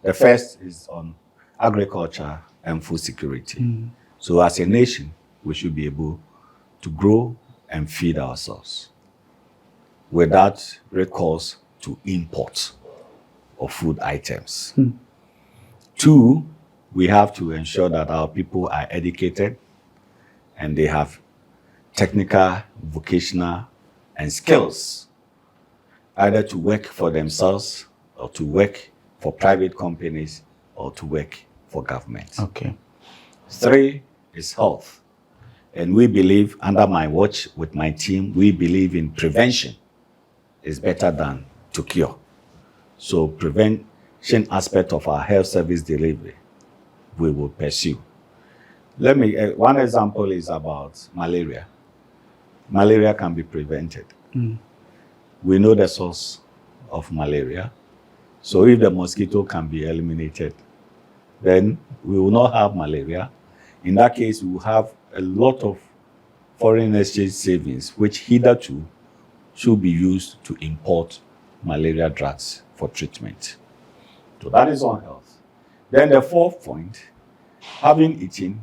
The first is on agriculture and food security. So as a nation, we should be able to grow and feed ourselves without recourse to import of food items. 2, we have to ensure that our people are educated and they have technical, vocational, and skills, either to work for themselves or to work for private companies or to work for government. Okay. 3 is health. And we believe, under my watch with my team, we believe in prevention is better than to cure. So prevention aspect of our health service delivery, we will pursue. Let me, one example is about malaria. Malaria can be prevented. We know the source of malaria. So if the mosquito can be eliminated, then we will not have malaria. In that case, we will have a lot of foreign exchange savings, which hitherto should be used to import malaria drugs for treatment. So that is on health. Then the 4th point, having eaten,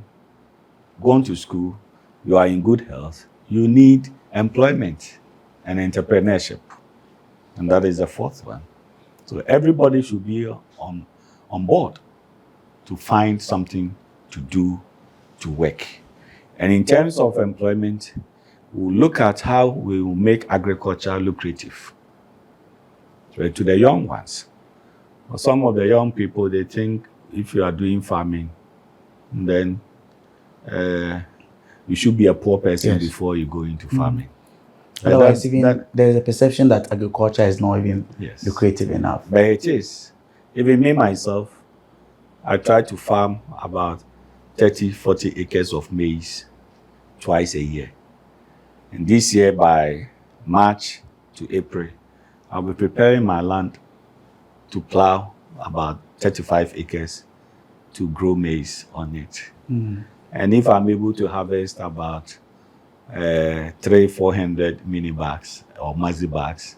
gone to school, you are in good health, you need employment and entrepreneurship. And that is the 4th one. So everybody should be on board to find something to do, to work. And in terms of employment, we'll look at how we will make agriculture lucrative. So to the young ones. For some of the young people, they think if you are doing farming, then you should be a poor person before you go into farming. Otherwise, there's a perception that agriculture is not even lucrative enough. But it is. Even me, myself, I try to farm about 30, 40 acres of maize twice a year. And this year, by March to April, I'll be preparing my land to plow about 35 acres to grow maize on it. And if I'm able to harvest about 300-400 mini bags or maxi bags,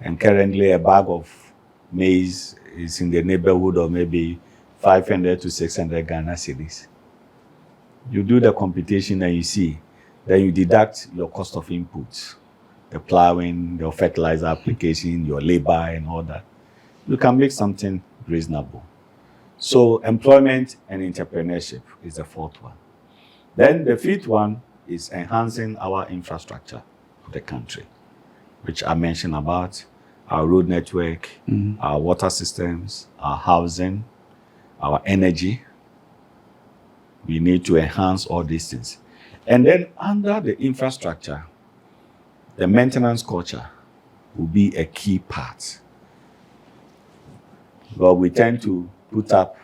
and currently a bag of maize is in the neighborhood of maybe 500 to 600 Ghana cedis. You do the computation and you see, then you deduct your cost of inputs, the plowing, your fertilizer application, your labor and all that. You can make something reasonable. So employment and entrepreneurship is the 4th one. Then the 5th one is enhancing our infrastructure of the country, which I mentioned about our road network, our water systems, our housing, our energy. We need to enhance all these things. And then under the infrastructure, the maintenance culture will be a key part. But we tend to put up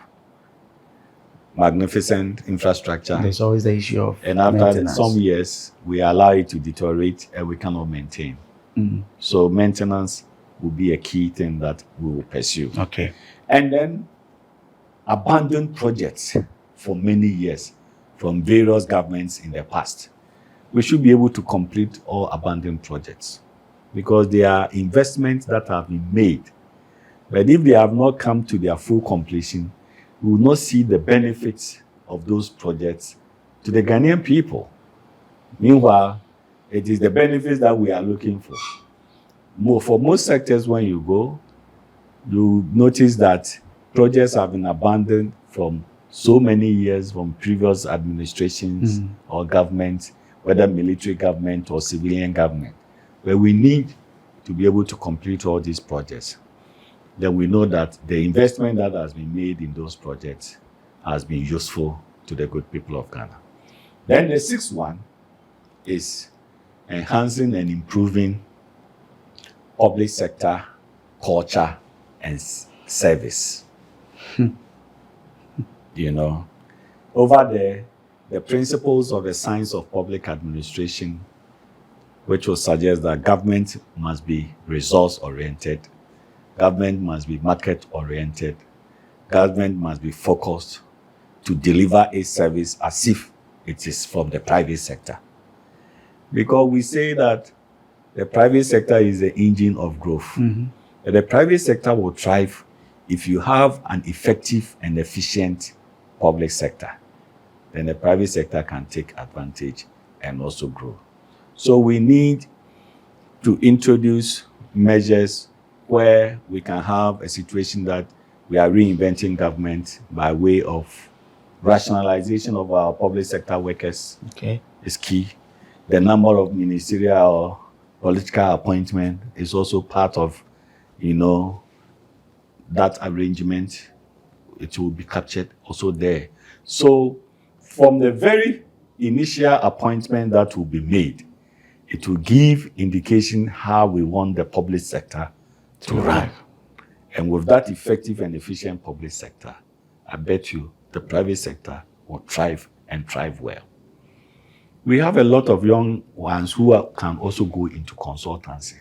magnificent infrastructure. There's always the issue of and after maintenance. some years, we allow it to deteriorate and we cannot maintain. So maintenance will be a key thing that we will pursue. Okay. And then abandoned projects for many years from various governments in the past. We should be able to complete all abandoned projects because they are investments that have been made. But if they have not come to their full completion, we will not see the benefits of those projects to the Ghanaian people. Meanwhile, it is the benefits that we are looking for. For most sectors, when you go, you notice that projects have been abandoned from so many years from previous administrations or governments, whether military government or civilian government, where we need to be able to complete all these projects. Then we know that the investment that has been made in those projects has been useful to the good people of Ghana. Then the 6th one is enhancing and improving public sector culture and service. You know, over there, the principles of the science of public administration, which will suggest that government must be resource-oriented, government must be market-oriented, government must be focused to deliver a service as if it is from the private sector. Because we say that the private sector is the engine of growth. But the private sector will thrive if you have an effective and efficient public sector, then the private sector can take advantage and also grow. So we need to introduce measures where we can have a situation that we are reinventing government by way of rationalization of our public sector workers. Okay. Is key. The number of ministerial or political appointment is also part of, that arrangement. It will be captured also there. So from the very initial appointment that will be made, it will give indication how we want the public sector to run. And with that effective and efficient public sector, I bet you the private sector will thrive and thrive well. We have a lot of young ones who can also go into consultancy.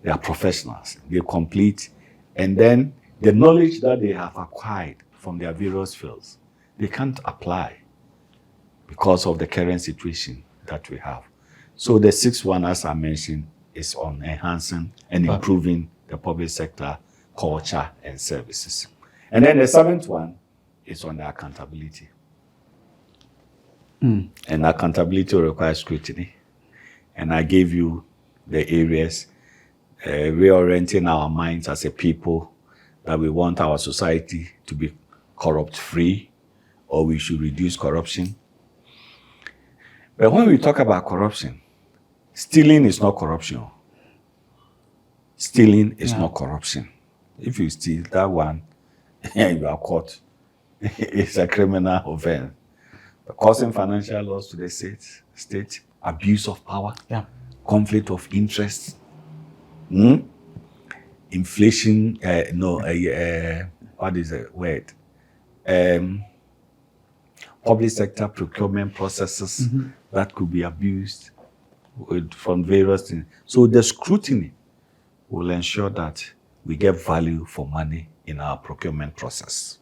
They are professionals. They complete, and then the knowledge that they have acquired from their various fields, they can't apply because of the current situation that we have. So the sixth one, as I mentioned, is on enhancing and improving the public sector culture and services. And then the seventh one is on the accountability. And accountability requires scrutiny. And I gave you the areas, reorienting our minds as a people, that we want our society to be corrupt-free, or we should reduce corruption. But when we talk about corruption, stealing is not corruption. Stealing is not corruption. If you steal that one, you are caught. It's a criminal offense. Causing financial loss to the state, abuse of power, conflict of interest, inflation, what is the word? Public sector procurement processes that could be abused from various things. So the scrutiny will ensure that we get value for money in our procurement process.